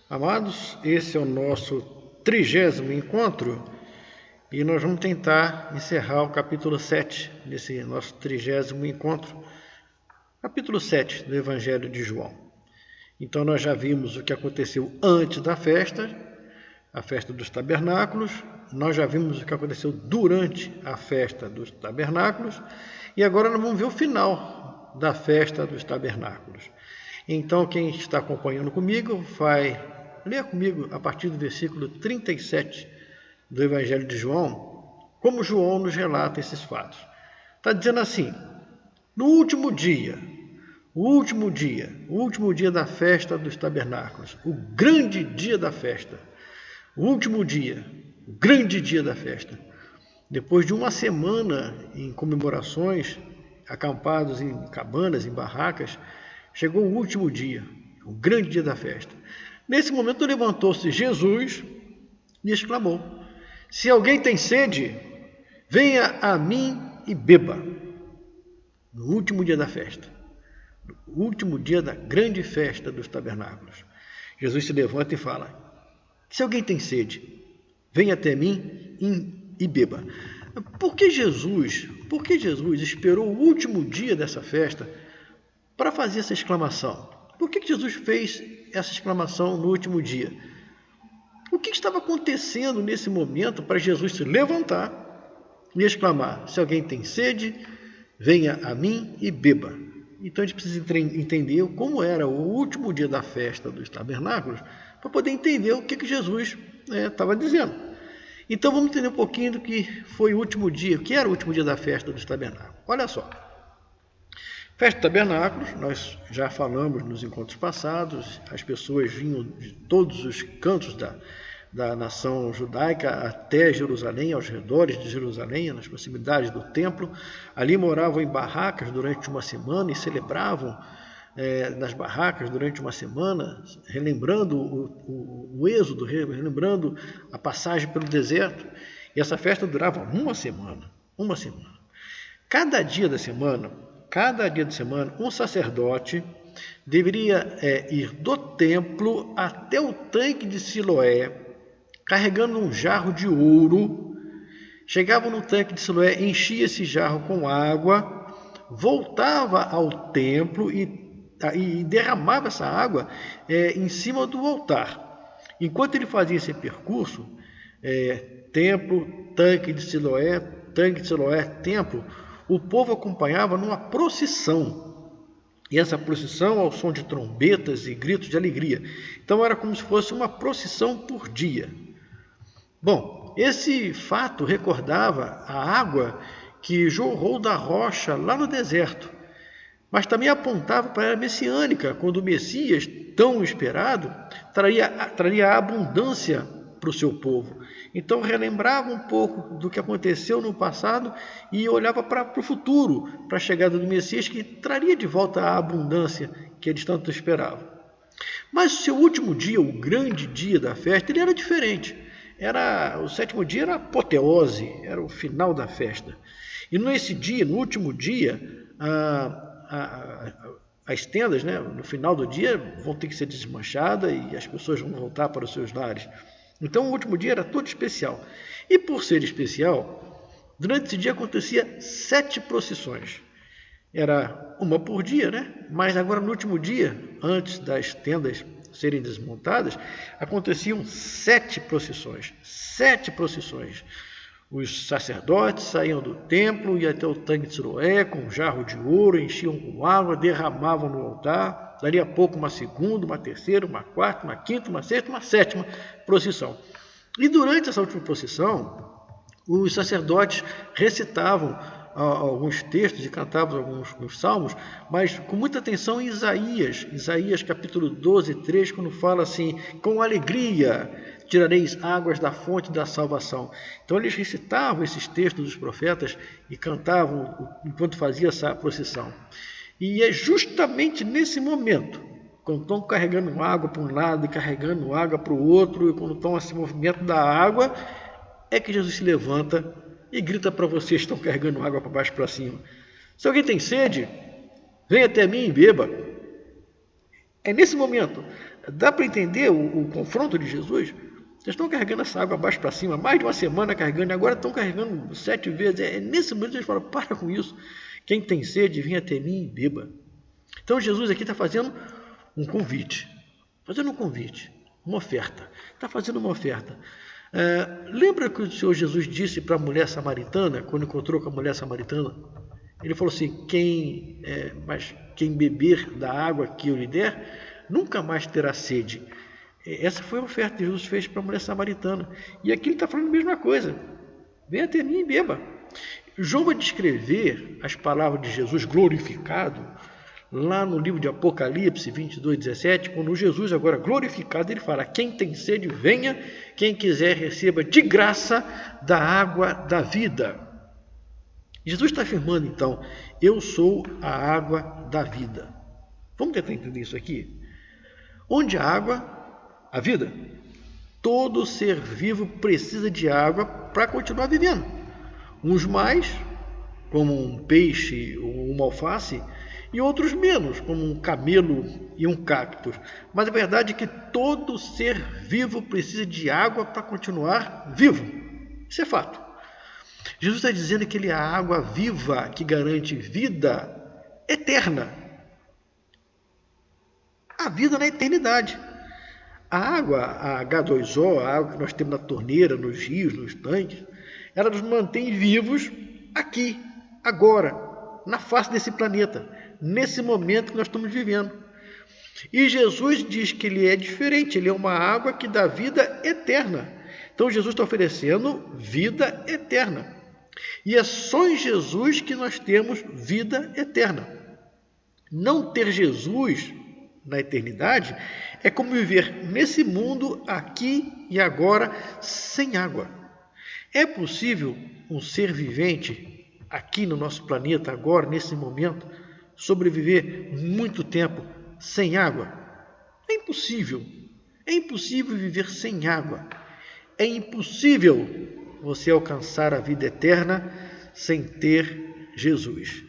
Amados, esse é o nosso 30º encontro e nós vamos tentar encerrar o capítulo 7 desse nosso 30º encontro, capítulo 7 do Evangelho de João. Então nós já vimos o que aconteceu antes da festa, a festa dos tabernáculos, nós já vimos o que aconteceu durante a festa dos tabernáculos e agora nós vamos ver o final da festa dos tabernáculos. Então quem está acompanhando comigo vai ler comigo a partir do versículo 37 do Evangelho de João, como João nos relata esses fatos. Está dizendo assim: no último dia, o último dia da festa dos tabernáculos, o grande dia da festa, o último dia, o grande dia da festa, depois de uma semana em comemorações, acampados em cabanas, em barracas, chegou o último dia, o grande dia da festa. Nesse momento levantou-se Jesus e exclamou: se alguém tem sede, venha a mim e beba. No último dia da festa, no último dia da grande festa dos tabernáculos, Jesus se levanta e fala: se alguém tem sede, venha até mim e beba. Por que Jesus esperou o último dia dessa festa para fazer essa exclamação? Por que Jesus fez essa exclamação no último dia? O que estava acontecendo nesse momento para Jesus se levantar e exclamar: se alguém tem sede, venha a mim e beba? Então a gente precisa entender como era o último dia da festa dos tabernáculos para poder entender o que Jesus estava dizendo. Então vamos entender um pouquinho do que foi o último dia, o que era o último dia da festa dos tabernáculos. Olha só. Festa dos tabernáculos, nós já falamos nos encontros passados, as pessoas vinham de todos os cantos da nação judaica até Jerusalém, aos redores de Jerusalém, nas proximidades do templo. Ali moravam em barracas durante uma semana e celebravam nas barracas durante uma semana, relembrando o êxodo, relembrando a passagem pelo deserto. E essa festa durava uma semana. Cada dia da semana, um sacerdote deveria ir do templo até o tanque de Siloé, carregando um jarro de ouro. Chegava no tanque de Siloé, enchia esse jarro com água, voltava ao templo e derramava essa água em cima do altar. Enquanto ele fazia esse percurso, templo, tanque de Siloé, templo, o povo acompanhava numa procissão. E essa procissão ao som de trombetas e gritos de alegria. Então era como se fosse uma procissão por dia. Bom, esse fato recordava a água que jorrou da rocha lá no deserto, mas também apontava para a era messiânica, quando o Messias, tão esperado, traria abundância para o seu povo. Então relembrava um pouco do que aconteceu no passado e olhava para o futuro, para a chegada do Messias, que traria de volta a abundância que eles tanto esperavam. Mas o seu último dia, o grande dia da festa, ele era diferente. O sétimo dia era a apoteose, era o final da festa. E nesse dia, no último dia, as tendas, no final do dia, vão ter que ser desmanchadas e as pessoas vão voltar para os seus lares. Então o último dia era todo especial. E por ser especial, durante esse dia acontecia 7 procissões. Era uma por dia, Mas agora no último dia, antes das tendas serem desmontadas, aconteciam 7 procissões. 7 procissões. Os sacerdotes saíam do templo, iam até o tanque de Siloé com um jarro de ouro, enchiam com água, derramavam no altar. Dali a pouco uma segunda, uma terceira, uma quarta, uma quinta, uma sexta, uma sétima procissão. E durante essa última procissão, os sacerdotes recitavam alguns textos e cantavam alguns salmos, mas com muita atenção em Isaías capítulo 12, 3, quando fala assim: com alegria tirareis águas da fonte da salvação. Então eles recitavam esses textos dos profetas e cantavam enquanto fazia essa procissão. E é justamente nesse momento, quando estão carregando água para um lado e carregando água para o outro, e quando estão nesse movimento da água, é que Jesus se levanta e grita para vocês que estão carregando água para baixo e para cima: se alguém tem sede, venha até mim e beba. É nesse momento, Dá para entender o confronto de Jesus? Vocês estão carregando essa água abaixo para cima, mais de uma semana carregando, e agora estão carregando 7 vezes. Nesse momento eles falam, para com isso. Quem tem sede, venha até mim e beba. Então Jesus aqui está fazendo um convite. Uma oferta. Está fazendo uma oferta. Lembra que o Senhor Jesus disse para a mulher samaritana, quando encontrou com a mulher samaritana? Ele falou assim, mas quem beber da água que eu lhe der, nunca mais terá sede. Essa foi a oferta que Jesus fez para a mulher samaritana. E aqui ele está falando a mesma coisa. Venha até mim e beba. João vai descrever as palavras de Jesus glorificado, lá no livro de Apocalipse 22:17, quando Jesus agora glorificado, ele fala, quem tem sede, venha, quem quiser receba de graça da água da vida. Jesus está afirmando então, eu sou a água da vida. Vamos tentar entender isso aqui? Onde a água, a vida, todo ser vivo precisa de água para continuar vivendo. Uns mais, como um peixe ou uma alface, e outros menos, como um camelo e um cacto. Mas a verdade é que todo ser vivo precisa de água para continuar vivo. Isso é fato. Jesus está dizendo que ele é a água viva que garante vida eterna. A vida na eternidade. A água, a H2O, a água que nós temos na torneira, nos rios, nos tanques, ela nos mantém vivos aqui, agora, na face desse planeta, nesse momento que nós estamos vivendo. E Jesus diz que ele é diferente, ele é uma água que dá vida eterna. Então Jesus está oferecendo vida eterna. E é só em Jesus que nós temos vida eterna. Não ter Jesus na eternidade é como viver nesse mundo aqui e agora sem água. É possível um ser vivente aqui no nosso planeta agora, nesse momento, sobreviver muito tempo sem água? É impossível. É impossível viver sem água. É impossível você alcançar a vida eterna sem ter Jesus.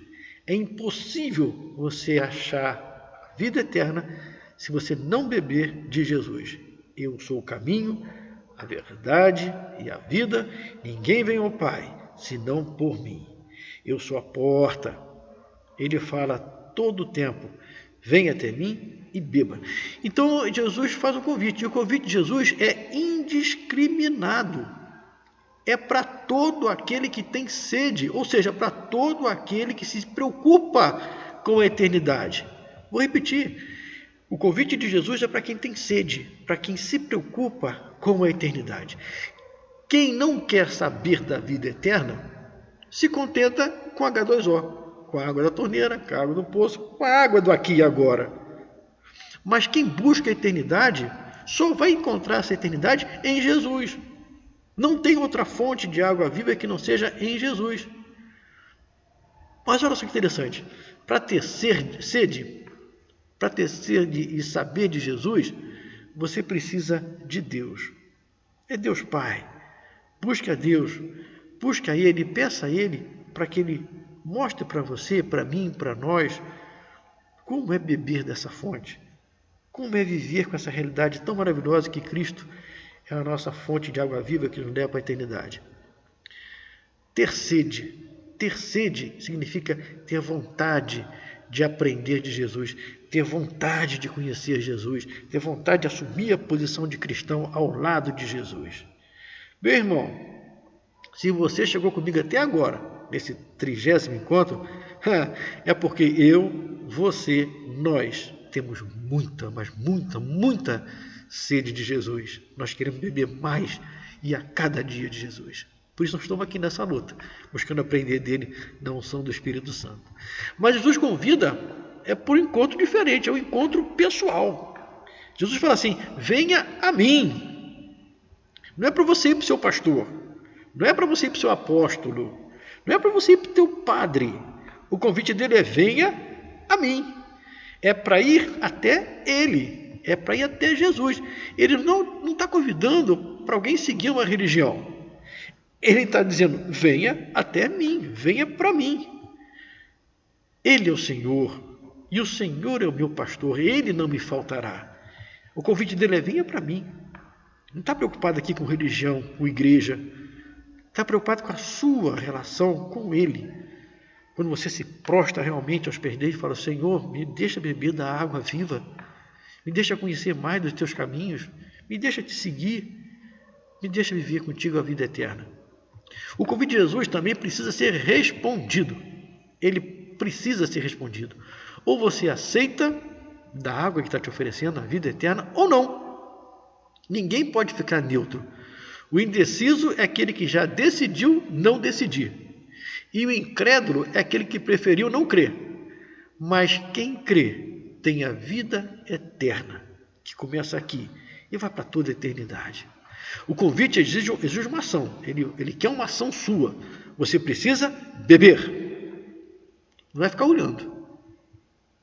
É impossível você achar a vida eterna se você não beber de Jesus. Eu sou o caminho, a verdade e a vida. Ninguém vem ao Pai senão por mim. Eu sou a porta. Ele fala todo o tempo, venha até mim e beba. Então Jesus faz um convite, e o convite de Jesus é indiscriminado. É para todo aquele que tem sede, ou seja, para todo aquele que se preocupa com a eternidade. Vou repetir, o convite de Jesus é para quem tem sede, para quem se preocupa com a eternidade. Quem não quer saber da vida eterna, se contenta com H2O. Com a água da torneira, com a água do poço, com a água do aqui e agora. Mas quem busca a eternidade só vai encontrar essa eternidade em Jesus. Não tem outra fonte de água viva que não seja em Jesus. Mas olha só que interessante. Para ter sede, para ter sede e saber de Jesus, você precisa de Deus. É Deus Pai. Busque a Deus, busque a Ele, peça a Ele para que Ele mostre para você, para mim, para nós, como é beber dessa fonte, como é viver com essa realidade tão maravilhosa que Cristo é a nossa fonte de água viva que nos leva para a eternidade. Ter sede significa ter vontade de aprender de Jesus, ter vontade de conhecer Jesus, ter vontade de assumir a posição de cristão ao lado de Jesus. Meu irmão, se você chegou comigo até agora, nesse 30º encontro, é porque eu, você, nós temos muita, mas muita sede de Jesus. Nós queremos beber mais e a cada dia de Jesus. Por isso nós estamos aqui nessa luta, buscando aprender dele na unção do Espírito Santo. Mas Jesus convida por um encontro diferente, é um encontro pessoal. Jesus fala assim, venha a mim. Não é para você ir para o seu pastor, não é para você ir para o seu apóstolo, não é para você ir para o teu padre. O convite dele é venha a mim. É para ir até ele. É para ir até Jesus. Ele não está convidando para alguém seguir uma religião. Ele está dizendo, venha até mim, venha para mim. Ele é o Senhor. E o Senhor é o meu pastor. Ele não me faltará. O convite dele é: venha para mim. Não está preocupado aqui com religião, com igreja. Está preocupado com a sua relação com ele. Quando você se prostra realmente aos pés dele e fala: Senhor, me deixa beber da água viva. Me deixa conhecer mais dos teus caminhos. Me deixa te seguir. Me deixa viver contigo a vida eterna. O convite de Jesus também precisa ser respondido. Ele precisa ser respondido. Ou você aceita da água que está te oferecendo a vida eterna, ou não. Ninguém pode ficar neutro. O indeciso é aquele que já decidiu não decidir. E o incrédulo é aquele que preferiu não crer. Mas quem crê tem a vida eterna, que começa aqui e vai para toda a eternidade. O convite exige uma ação. Ele quer uma ação sua. Você precisa beber. Não é ficar olhando.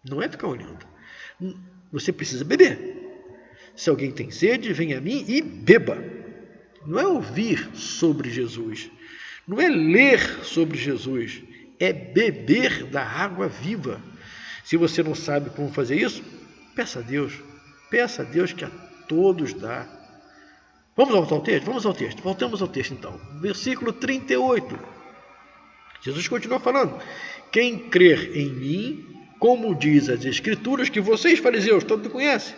Não é ficar olhando. Você precisa beber. Se alguém tem sede, venha a mim e beba. Não é ouvir sobre Jesus. Não é ler sobre Jesus. É beber da água viva. Se você não sabe como fazer isso, peça a Deus. Peça a Deus que a todos dá. Vamos voltar ao texto? Vamos ao texto. Voltamos ao texto então. Versículo 38. Jesus continua falando: quem crer em mim, como diz as Escrituras, que vocês, fariseus, todos conhecem,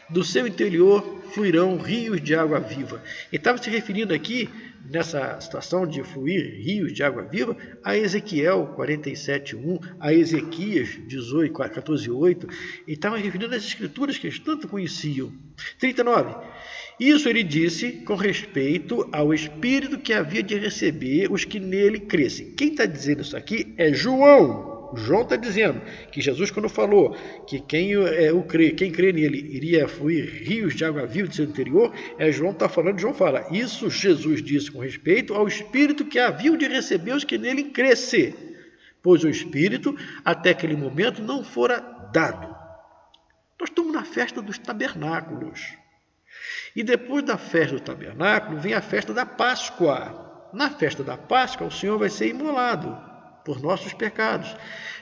do seu interior fluirão rios de água viva. Ele estava se referindo aqui, nessa situação de fluir rios de água viva, a Ezequiel 47:1, a Ezequias 14:8. Ele estava referindo às Escrituras que eles tanto conheciam. 39. Isso ele disse com respeito ao Espírito que havia de receber os que nele crescem. Quem está dizendo isso aqui é João. João está dizendo que Jesus, quando falou que quem crê nele iria fluir rios de água viva do seu interior, João está falando. João fala: isso Jesus disse com respeito ao Espírito que haviam de receber os que nele crescem, pois o Espírito até aquele momento não fora dado. Nós estamos na festa dos tabernáculos. E depois da festa do tabernáculo vem a festa da Páscoa. Na festa da Páscoa o Senhor vai ser imolado por nossos pecados.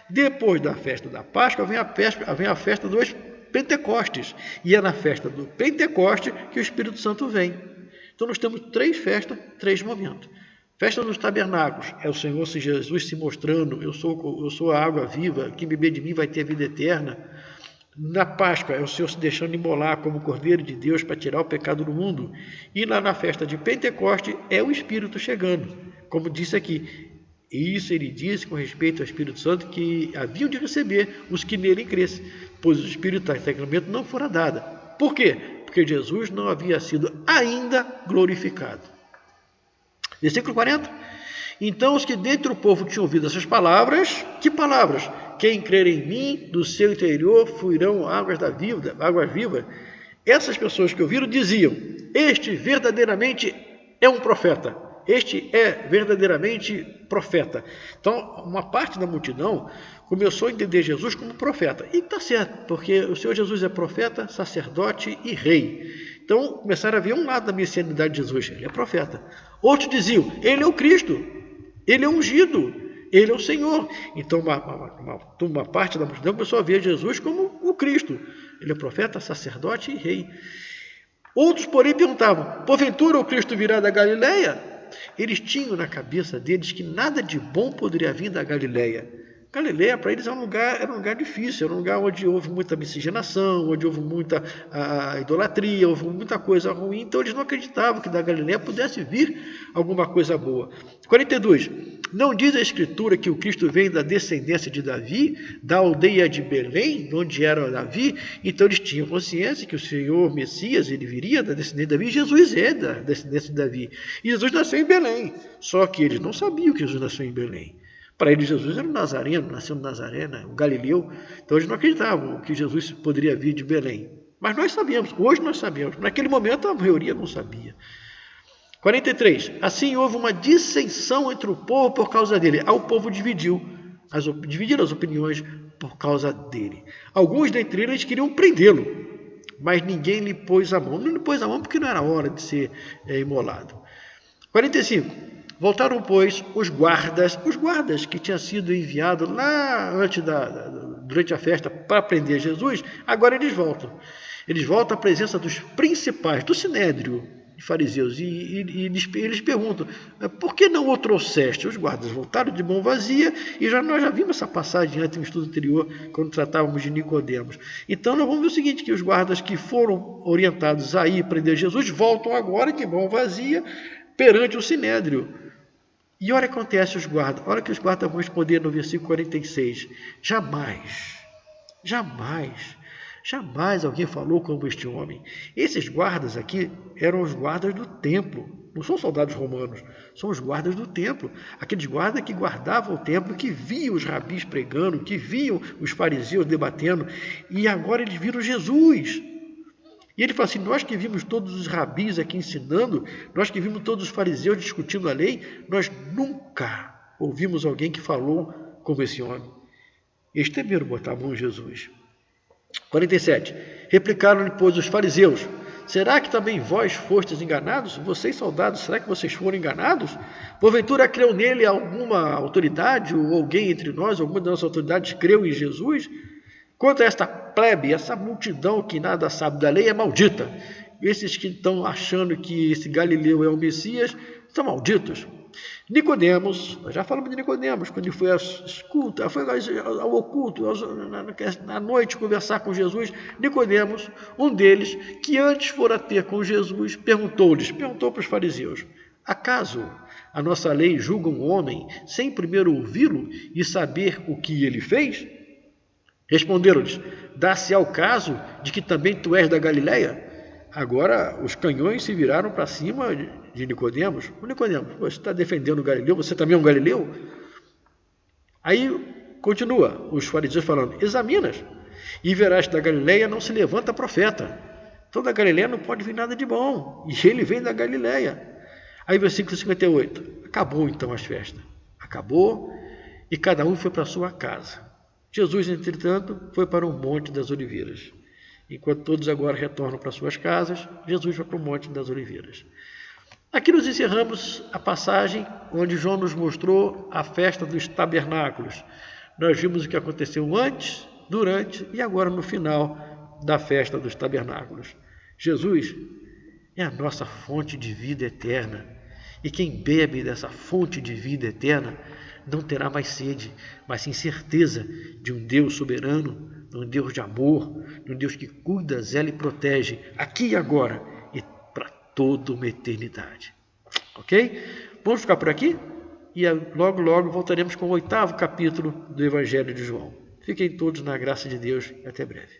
Depois da festa da Páscoa vem a festa dos Pentecostes. E é na festa do Pentecoste que o Espírito Santo vem. Então nós temos 3 festas, 3 momentos. Festa dos tabernáculos é o Senhor Jesus se mostrando: eu sou a água viva, quem beber de mim vai ter a vida eterna. Na Páscoa é o Senhor se deixando imolar como Cordeiro de Deus para tirar o pecado do mundo. E lá na festa de Pentecoste é o Espírito chegando, como disse aqui. Isso ele disse com respeito ao Espírito Santo que haviam de receber os que nele crescem, pois o Espírito até aquele momento não fora dado. Por quê? Porque Jesus não havia sido ainda glorificado. Versículo 40. Então os que dentre o povo tinham ouvido essas palavras, que palavras? Quem crer em mim, do seu interior fluirão águas da vida, águas vivas. Essas pessoas que ouviram diziam: este verdadeiramente é um profeta. Este é verdadeiramente profeta. Então, uma parte da multidão começou a entender Jesus como profeta. E está certo, porque o Senhor Jesus é profeta, sacerdote e rei. Então, começaram a ver um lado da messianidade de Jesus: ele é profeta. Outros diziam: ele é o Cristo, ele é ungido, ele é o Senhor. Então, uma parte da multidão começou a ver Jesus como o Cristo. Ele é profeta, sacerdote e rei. Outros, porém, perguntavam: porventura o Cristo virá da Galileia? Eles tinham na cabeça deles que nada de bom poderia vir da Galileia. Galileia, para eles, era um lugar difícil, era um lugar onde houve muita miscigenação, onde houve muita idolatria, houve muita coisa ruim. Então, eles não acreditavam que da Galileia pudesse vir alguma coisa boa. 42. Não diz a Escritura que o Cristo vem da descendência de Davi, da aldeia de Belém, onde era Davi? Então, eles tinham consciência que o Senhor Messias, ele viria da descendência de Davi. Jesus é da descendência de Davi. E Jesus nasceu em Belém. Só que eles não sabiam que Jesus nasceu em Belém. Para eles, Jesus era um nazareno, nasceu no Nazaré, um galileu. Então, eles não acreditavam que Jesus poderia vir de Belém. Mas nós sabemos, hoje nós sabemos. Naquele momento, a maioria não sabia. 43. Assim, houve uma dissensão entre o povo por causa dele. Aí o povo dividiram as opiniões por causa dele. Alguns dentre eles queriam prendê-lo, mas ninguém lhe pôs a mão. Não lhe pôs a mão porque não era hora de ser imolado. 45. Voltaram, pois, os guardas que tinham sido enviados lá durante a festa para prender Jesus, agora eles voltam. Eles voltam à presença dos principais, do Sinédrio e fariseus, e eles perguntam, por que não o trouxeste? Os guardas voltaram de mão vazia, e nós já vimos essa passagem antes no estudo anterior, quando tratávamos de Nicodemos. Então nós vamos ver o seguinte, que os guardas que foram orientados a ir prender Jesus, voltam agora de mão vazia perante o Sinédrio. E olha o que acontece os guardas, olha que os guardas vão responder no versículo 46, jamais alguém falou como este homem. Esses guardas aqui eram os guardas do templo, não são soldados romanos, são os guardas do templo, aqueles guardas que guardavam o templo, que viam os rabis pregando, que viam os fariseus debatendo, e agora eles viram Jesus. E ele fala assim, nós que vimos todos os rabis aqui ensinando, nós que vimos todos os fariseus discutindo a lei, nós nunca ouvimos alguém que falou como esse homem. Eles temeram botar a mão em Jesus. 47. Replicaram-lhe, pois, os fariseus, será que também vós fostes enganados? Vocês, soldados, será que vocês foram enganados? Porventura creu nele alguma autoridade, ou alguém entre nós, alguma das nossas autoridades creu em Jesus? Quanto a esta plebe, essa multidão que nada sabe da lei é maldita. Esses que estão achando que esse Galileu é o Messias, são malditos. Nicodemos, nós já falamos de Nicodemos, quando ele foi ao oculto, na noite, conversar com Jesus. Nicodemos, um deles, que antes fora ter com Jesus, perguntou para os fariseus, acaso a nossa lei julga um homem sem primeiro ouvi-lo e saber o que ele fez? Responderam-lhes, dá-se ao caso de que também tu és da Galileia? Agora os canhões se viraram para cima de Nicodemos. Nicodemos, você está defendendo o Galileu? Você também é um Galileu? Aí continua os fariseus falando, examinas e verás que da Galileia não se levanta profeta. Então da Galileia não pode vir nada de bom. E ele vem da Galileia. Aí versículo 58. Acabou então as festas. Acabou e cada um foi para a sua casa. Jesus, entretanto, foi para o Monte das Oliveiras. Enquanto todos agora retornam para suas casas, Jesus vai para o Monte das Oliveiras. Aqui nós encerramos a passagem onde João nos mostrou a festa dos tabernáculos. Nós vimos o que aconteceu antes, durante e agora no final da festa dos tabernáculos. Jesus é a nossa fonte de vida eterna. E quem bebe dessa fonte de vida eterna não terá mais sede, mas sim certeza de um Deus soberano, de um Deus de amor, de um Deus que cuida, zela e protege aqui e agora e para toda uma eternidade. Ok? Vamos ficar por aqui e logo voltaremos com o 8º capítulo do Evangelho de João. Fiquem todos na graça de Deus e até breve.